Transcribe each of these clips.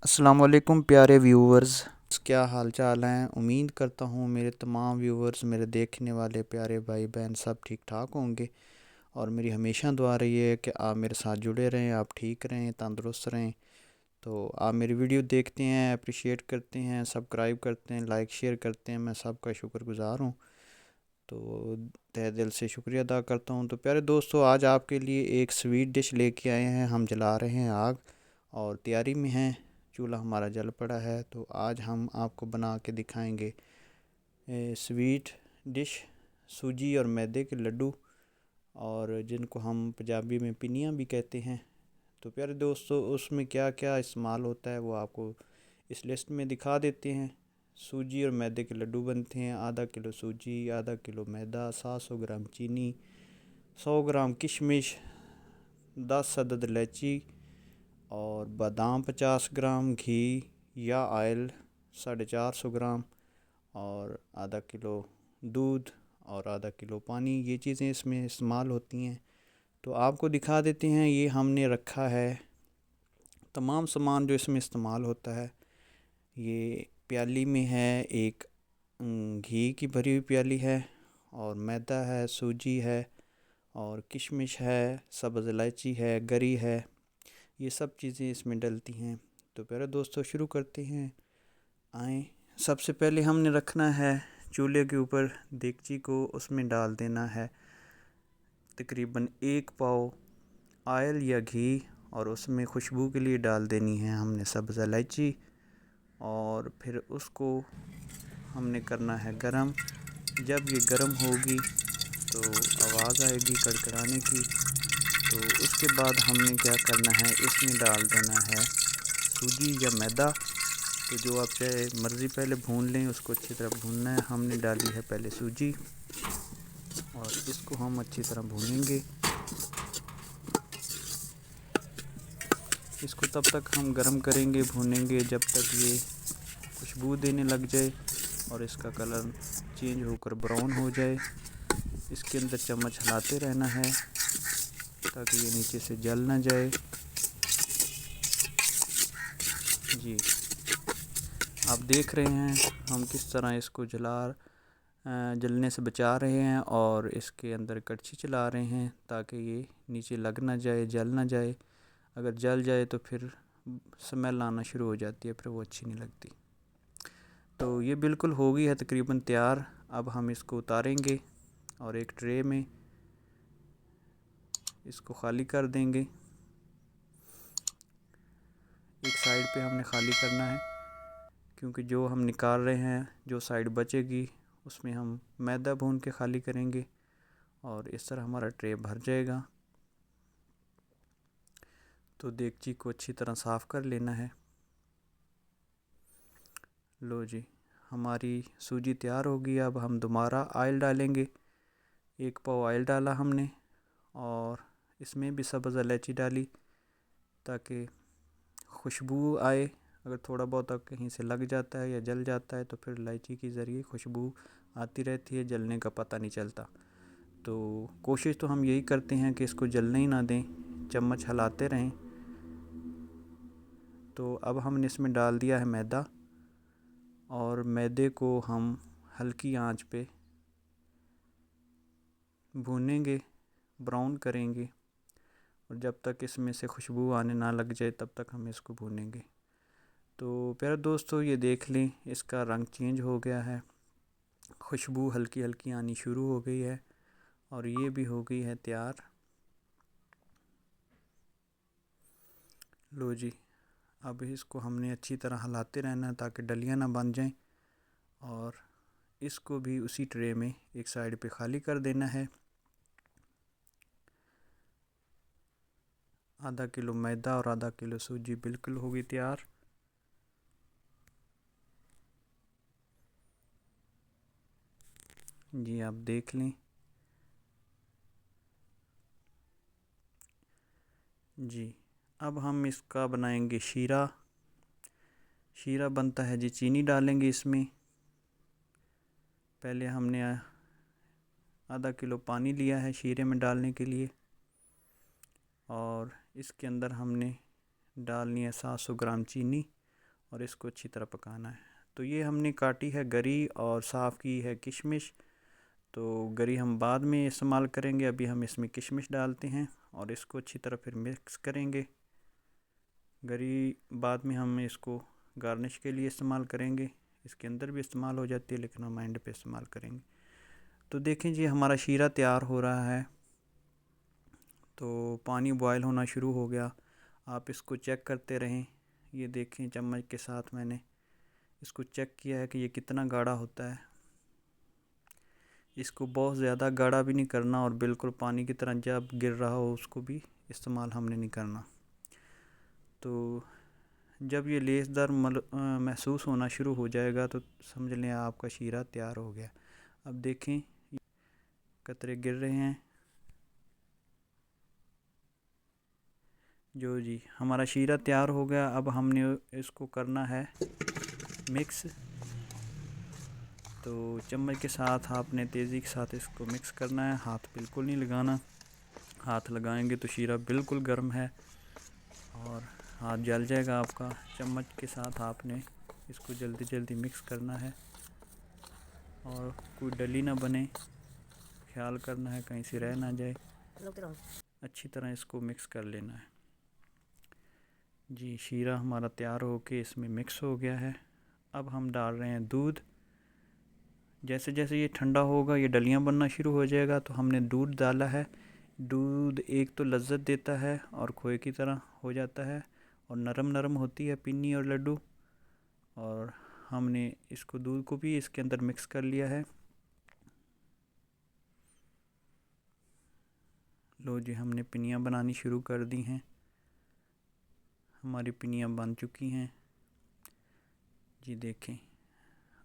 अस्सलाम वालेकुम प्यारे व्यूवर्स। क्या हाल चाल हैं। उम्मीद करता हूँ मेरे तमाम व्यूवर्स, मेरे देखने वाले प्यारे भाई बहन सब ठीक ठाक होंगे। और मेरी हमेशा दुआ रही है कि आप मेरे साथ जुड़े रहें, आप ठीक रहें, तंदुरुस्त रहें। तो आप मेरी वीडियो देखते हैं, अप्रिशिएट करते हैं, सब्सक्राइब करते हैं, लाइक शेयर करते हैं, मैं सबका शुक्रगुज़ार हूँ। तो तहे दिल से शुक्रिया अदा करता हूँ। तो प्यारे दोस्तों, आज आपके लिए एक स्वीट डिश लेके आए हैं। हम जला रहे हैं आग और तैयारी में हैं। चूल्हा हमारा जल पड़ा है। तो आज हम आपको बना के दिखाएंगे स्वीट डिश, सूजी और मैदे के लड्डू, और जिनको हम पंजाबी में पिनिया भी कहते हैं। तो प्यारे दोस्तों, उसमें क्या क्या इस्तेमाल होता है वो आपको इस लिस्ट में दिखा देते हैं। सूजी और मैदे के लड्डू बनते हैं। आधा किलो सूजी, आधा किलो मैदा, 700 ग्राम चीनी, 100 ग्राम किशमिश, 10 अदद इलायची और बादाम 50 ग्राम, घी या ऑयल 450 ग्राम, और आधा किलो दूध और आधा किलो पानी। ये चीज़ें इसमें इस्तेमाल होती हैं। तो आपको दिखा देते हैं। ये हमने रखा है तमाम सामान जो इसमें इस्तेमाल होता है। ये प्याली में है एक घी की भरी हुई प्याली है, और मैदा है, सूजी है, और किशमिश है, सब्ज़ इलायची है, गरी है। ये सब चीज़ें इसमें डलती हैं। तो प्यारे दोस्तों, शुरू करते हैं। आए, सबसे पहले हमने रखना है चूल्हे के ऊपर देगची को, उसमें डाल देना है तकरीबन 1 पाव ऑयल या घी, और उसमें खुशबू के लिए डाल देनी है हमने सब्ज़ इलायची। और फिर उसको हमने करना है गरम। जब ये गरम होगी तो आवाज़ आएगी कड़कड़ाने की। तो उसके बाद हमने क्या करना है, इसमें डाल देना है सूजी या मैदा। तो जो आप चाहे मर्ज़ी पहले भून लें, उसको अच्छी तरह भूनना है। हमने डाली है पहले सूजी, और इसको हम अच्छी तरह भूनेंगे। इसको तब तक हम गरम करेंगे, भूनेंगे, जब तक ये खुशबू देने लग जाए और इसका कलर चेंज होकर ब्राउन हो जाए। इसके अंदर चम्मच हिलाते रहना है ताकि ये नीचे से जल ना जाए। जी, आप देख रहे हैं हम किस तरह इसको जलने से बचा रहे हैं, और इसके अंदर कड़छी चला रहे हैं ताकि ये नीचे लग ना जाए, जल ना जाए। अगर जल जाए तो फिर स्मेल आना शुरू हो जाती है, फिर वो अच्छी नहीं लगती। तो ये बिल्कुल हो गई है तकरीबन तैयार। अब हम इसको उतारेंगे और एक ट्रे में इसको ख़ाली कर देंगे। एक साइड पे हमने ख़ाली करना है, क्योंकि जो हम निकाल रहे हैं, जो साइड बचेगी उसमें हम मैदा भून के ख़ाली करेंगे, और इस तरह हमारा ट्रे भर जाएगा। तो देगची को अच्छी तरह साफ़ कर लेना है। लो जी, हमारी सूजी तैयार होगी। अब हम दोबारा ऑयल डालेंगे। 1 पाव ऑयल डाला हमने, और इसमें भी सब्ज़ इलायची डाली ताकि खुशबू आए। अगर थोड़ा बहुत कहीं से लग जाता है या जल जाता है तो फिर इलायची के ज़रिए खुशबू आती रहती है, जलने का पता नहीं चलता। तो कोशिश तो हम यही करते हैं कि इसको जलने ही ना दें, चम्मच हिलाते रहें। तो अब हमने इसमें डाल दिया है मैदा, और मैदे को हम हल्की आंच पे भूनेंगे, ब्राउन करेंगे, और जब तक इसमें से खुशबू आने ना लग जाए तब तक हम इसको भूनेंगे। तो प्यारे दोस्तों, ये देख लें, इसका रंग चेंज हो गया है, खुशबू हल्की हल्की आनी शुरू हो गई है, और ये भी हो गई है तैयार। लो जी, अब इसको हमने अच्छी तरह हिलाते रहना है ताकि डलियां ना बन जाएं, और इसको भी उसी ट्रे में एक साइड पे ख़ाली कर देना है। आधा किलो मैदा और आधा किलो सूजी बिल्कुल होगी तैयार। जी, आप देख लें। जी, अब हम इसका बनाएंगे शीरा। शीरा बनता है जी, चीनी डालेंगे इसमें। पहले हमने आधा किलो पानी लिया है शीरे में डालने के लिए, और इसके अंदर हमने डालनी है 700 ग्राम चीनी। और इसको अच्छी तरह पकाना है। तो ये हमने काटी है गरी और साफ़ की है किशमिश। तो गरी हम बाद में इस्तेमाल करेंगे, अभी हम इसमें किशमिश डालते हैं और इसको अच्छी तरह फिर मिक्स करेंगे। गरी बाद में हम इसको गार्निश के लिए इस्तेमाल करेंगे, इसके अंदर भी इस्तेमाल हो जाती है लेकिन हम एंड पे इस्तेमाल करेंगे। तो देखें जी हमारा शीरा तैयार हो रहा है। तो पानी बॉयल होना शुरू हो गया, आप इसको चेक करते रहें। ये देखें चम्मच के साथ मैंने इसको चेक किया है कि ये कितना गाढ़ा होता है। इसको बहुत ज़्यादा गाढ़ा भी नहीं करना और बिल्कुल पानी की तरह जब गिर रहा हो उसको भी इस्तेमाल हमने नहीं करना। तो जब ये लेसदार महसूस होना शुरू हो जाएगा तो समझ लें आपका शीरा तैयार हो गया। अब देखें कतरे गिर रहे हैं। जो जी हमारा शीरा तैयार हो गया। अब हमने इसको करना है मिक्स। तो चम्मच के साथ आपने तेज़ी के साथ इसको मिक्स करना है, हाथ बिल्कुल नहीं लगाना। हाथ लगाएंगे तो शीरा बिल्कुल गर्म है और हाथ जल जाएगा आपका। चम्मच के साथ आपने इसको जल्दी जल्दी मिक्स करना है और कोई डली ना बने, ख्याल करना है कहीं से रह ना जाए। अच्छी तरह इसको मिक्स कर लेना है। जी शीरा हमारा तैयार होके इसमें मिक्स हो गया है। अब हम डाल रहे हैं दूध। जैसे जैसे ये ठंडा होगा ये डलियाँ बनना शुरू हो जाएगा। तो हमने दूध डाला है। दूध एक तो लज्जत देता है और खोए की तरह हो जाता है और नरम नरम होती है पिन्नी और लड्डू। और हमने इसको दूध को भी इसके अंदर मिक्स कर लिया है। लो जी हमने पिनियाँ बनानी शुरू कर दी हैं। हमारी पिनियाँ बन चुकी हैं। जी देखें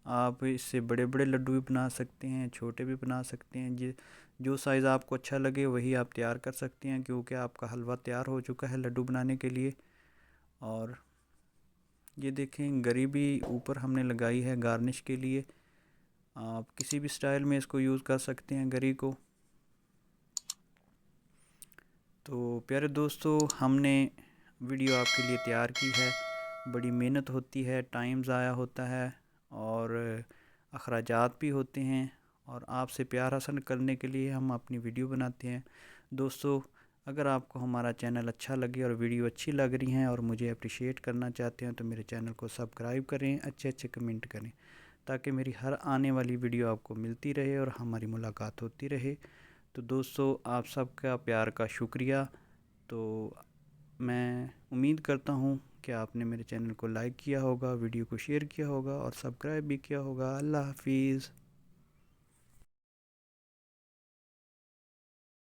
आप इससे बड़े बड़े लड्डू भी बना सकते हैं, छोटे भी बना सकते हैं। जी जो साइज़ आपको अच्छा लगे वही आप तैयार कर सकते हैं, क्योंकि आपका हलवा तैयार हो चुका है लड्डू बनाने के लिए। और ये देखें गरी भी ऊपर हमने लगाई है गार्निश के लिए। आप किसी भी स्टाइल में इसको यूज़ कर सकते हैं गरी को। तो प्यारे दोस्तों हमने वीडियो आपके लिए तैयार की है। बड़ी मेहनत होती है, टाइम ज़ाया होता है और अखराजात भी होते हैं और आपसे प्यार हासिल करने के लिए हम अपनी वीडियो बनाते हैं। दोस्तों अगर आपको हमारा चैनल अच्छा लगे और वीडियो अच्छी लग रही हैं और मुझे अप्रिशिएट करना चाहते हैं तो मेरे चैनल को सब्सक्राइब करें, अच्छे अच्छे कमेंट करें ताकि मेरी हर आने वाली वीडियो आपको मिलती रहे और हमारी मुलाकात होती रहे। तो दोस्तों आप सबका प्यार का शुक्रिया। तो मैं उम्मीद करता हूँ कि आपने मेरे चैनल को लाइक किया होगा, वीडियो को शेयर किया होगा और सब्सक्राइब भी किया होगा। अल्लाह हाफिज़।